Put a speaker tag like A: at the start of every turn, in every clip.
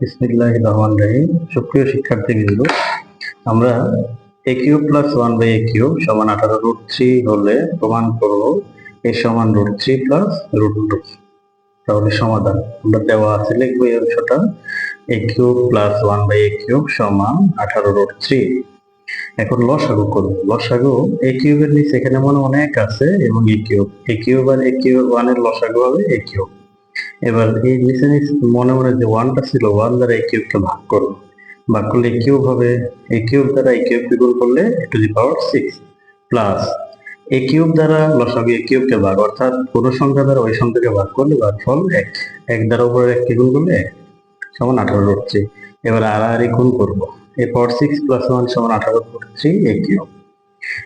A: বিসমিল্লাহির রহমানির রহিম। সুপ্রিয় শিক্ষার্থীবৃন্দ, আমরা a cube plus 1/a cube সমান 18√3 হলে প্রমাণ করব a সমান √3 প্লাস √2। তাহলে সমাধান আমরা দেওয়া আছে, লিখবো এই অংশটা a cube plus 1/a cube সমান 18√3। এখন লসাগু করব। লসাগু a কিউবের নিচে এখানে মনে অনেক আছে এবং a কিউব আর a কিউব 1 এর লসাগু হবে a কিউব। এবার এই নিচে মনে মনে যে ওয়ানটা ছিল, ওয়ান দ্বারা এই কিউবকে ভাগ করবো। ভাগ করলে এই কিউব হবে, এই কিউব দ্বারা এই কিউবকে গুণ করলে a⁶ প্লাস এই কিউব দ্বারা লসাগু এই কিউবকে ভাগ, অর্থাৎ কোন সংখ্যা দ্বারা ওই সংখ্যাকে ভাগ করলে ভাগফল 1। 1 দ্বারা উপরে 1কে গুণ করলে 1 সমান 18√3। এবার আর গুণ করবো, a⁴ প্লাস 1 সমান 18√3a কিউব।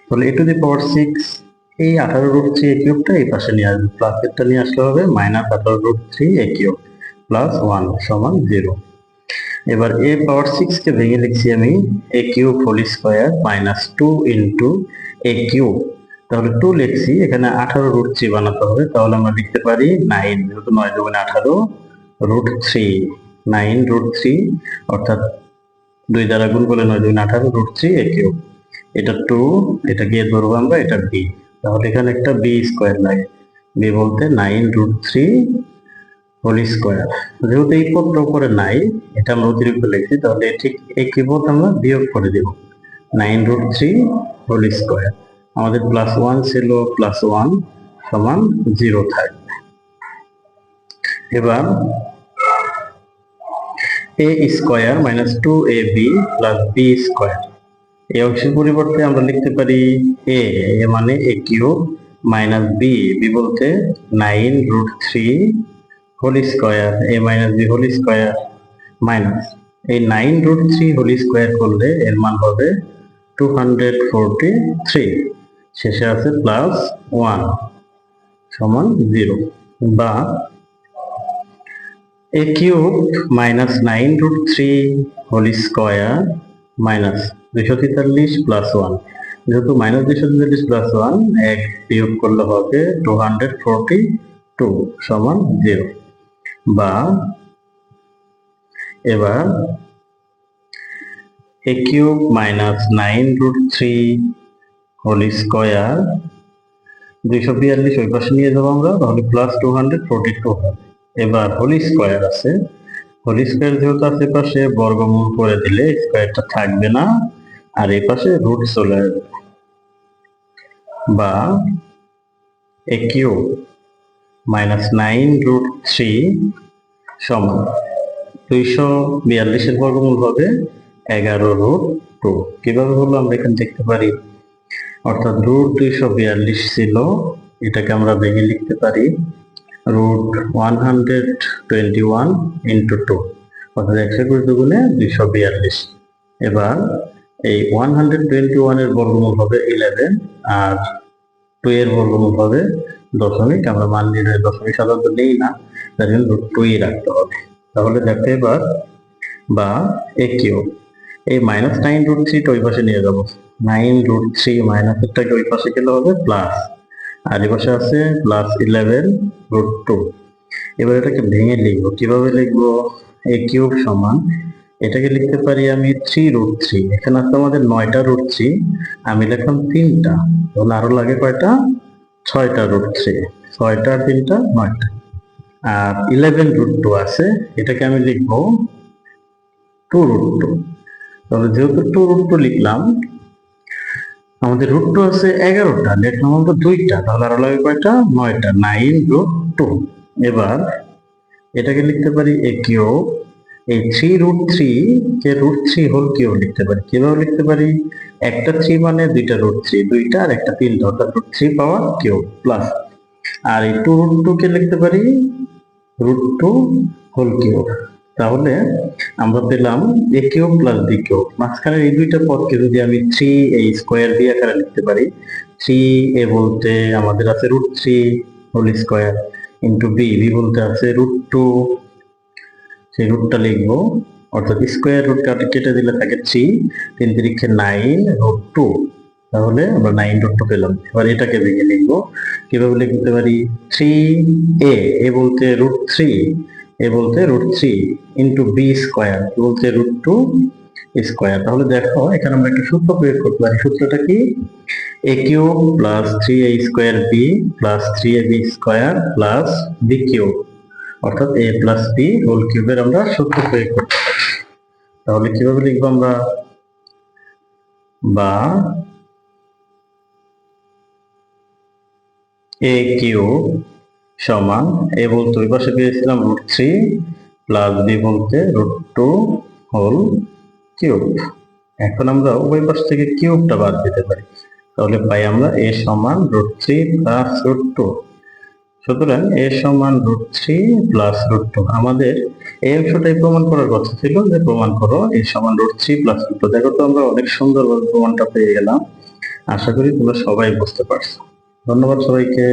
A: তাহলে a⁴ এই 18√3 কিউবটা এই পাশে নিয়ে আসবে, প্লাস একটা নিয়ে আসলে হবে -18√3 কিউব প্লাস 1 সমান 0। এবার a⁴ কে ভেঙে লিখছি আমি a cube whole square -2 into a cube. তাহলে 2 লিখছি, এখানে 18√3 বানাতে হবে। তাহলে আমরা লিখতে পারি 9, যেহেতু 9 দুগুণে 18√3, 9√3, অর্থাৎ 2 দ্বারা গুণ করলে 9 দুগুণে 18√3a কিউব। এটা 2, এটা গিয়ে ধরবো আমরা, এটা b। তাহলে এখানে একটা b স্কয়ার লাগে, b বলতে 9√3 হোল স্কয়ার। যেহেতু এই পদটা উপরে নাই, এটা আমরা অতিরিক্ত লিখছি, তাহলে ঠিক এই কি পদ আমরা বিয়োগ করে দেব, 9√3 হোল স্কয়ার। আমাদের +1 ছিল, +1 সমান 0 থাকবে। এবার a square -2ab plus b square, এই অংশের পরিবর্তে আমরা লিখতে পারি a মানে a কিউব মাইনাস b, বলতে 9√3 whole square, a minus b whole square minus এই 9√3 হোল স্কয়ার করলে এর মান হবে 243, শেষে আছে +1 সমান 0। বা a cube minus 9√3 whole square minus 243 plus 1, যেহেতু -243 প্লাস 1 এক বিয়োগ করলে হবে 242 সমান 0। বা এবার a cube minus 9√3 whole square, 242 ওই পাশে নিয়ে যাবো আমরা, তাহলে +242 হবে। এবার হোল স্কয়ার আছে, হোল স্কয়ার যেহেতু আছে পাশে, বর্গমূল করে দিলে স্কয়ারটা থাকবে না আর এই পাশে রুট চলে আসবে। বা a কিউব মাইনাস 9√3 সমান 242 এর বর্গমূল হবে 11√2। কিভাবে হলো আমরা এখানে দেখতে পারি, অর্থাৎ √242 ছিল, এটাকে আমরা ভেঙে লিখতে পারি √121 ইন্টু 2, অর্থাৎ 120 দুগুণে 242। এবার এই 121 এর বর্গমূল হবে 11 আর 2 এর বর্গমূল হবে দশমিক। আমরা মান নির্ণয় দশমিক সাধারণত নেই না, তার জন্য √2 রাখতে হবে। তাহলে দেখো এবার, বা a কিউব, এই -9√3 টা ওই পাশে নিয়ে যাবো, 9√3 মাইনাস এরটাকে ওই পাশে গেলে হবে প্লাস, আর এই পাশে আছে +11√2। এবার এটাকে ভেঙে লিখবো, কিভাবে লিখবো, a কিউব সমান, এটাকে লিখতে পারি আমি 3√3, এখানে আছে আমাদের 9টা √3, আমি লিখলাম 3টা, তাহলে আরো লাগে কয়টা, 6টা √3, 6টা আর 3টা 9টা। আর 11√2 আছে, এটাকে আমি লিখবো 2√2। তাহলে যেহেতু 2√2 লিখলাম, আমাদের √2 আছে 11টা, লিখলাম আমরা 2টা, তাহলে আরো লাগে কয়টা, 9টা, 9√2। এবার এটাকে লিখতে পারি a কিউব, এই 3√3 কে √3 হোল কিউব লিখতে পারি। কিভাবে লিখতে পারি, একটা 3 মানে 2টা √3, 2টা আর একটা 3টা, অর্থাৎ √3 পাওয়ার কিউব প্লাস, আর এই 2√2 কে লিখতে পারি √2 হোল কিউব। তাহলে আমরা পেলাম a cube plus b cube. মাঝখানে এই দুইটা পদকে যদি আমি 3a স্কয়ার b আকারে লিখতে পারি, 3a বলতে আমাদের আছে √3 হোল স্কয়ার ইন্টু b, বলতে আছে √2, সেই রুটটা লিখবো, অর্থাৎ স্কয়ার রুট কেটে দিলে থাকে 3, 3 3 9√2, তাহলে আমরা 9√2 পেলাম। এবার এটাকে ভেঙে লিখবো, কিভাবে লিখতে পারি, 3a বলতে √3, এ বলতে √3 ইন্টু বি স্কোয়ার, বলতে √2 স্কোয়ার। তাহলে দেখো এখানে আমরা একটা সূত্র প্রয়োগ করতে পারি। সূত্রটা কি? a cube plus 3a square b plus 3ab square plus b cube, অর্থাৎ a প্লাস বি হোল কিউবের আমরা সূত্র প্রয়োগ করতে পারি। তাহলে কিভাবে লিখবো আমরা? বা a কিউব সমান, a বলতে ওই পাশে পেয়েছিলাম √3 প্লাস b বলতে √2 হোল কিউব। এখন আমরা উভয় পাশ থেকে কিউবটা বাদ দিতে পারি, তাহলে পাই আমরা a সমান √3 প্লাস √2। সুতরাং a সমান √3 প্লাস √2। আমাদের এই অংশটাই প্রমাণ করার কথা ছিল, যে প্রমাণ করো a সমান √3 প্লাস √2। দেখো তো আমরা অনেক সুন্দরভাবে প্রমাণটা পেয়ে গেলাম। আশা করি তোমরা সবাই বুঝতে পারছো। ধন্যবাদ সবাইকে।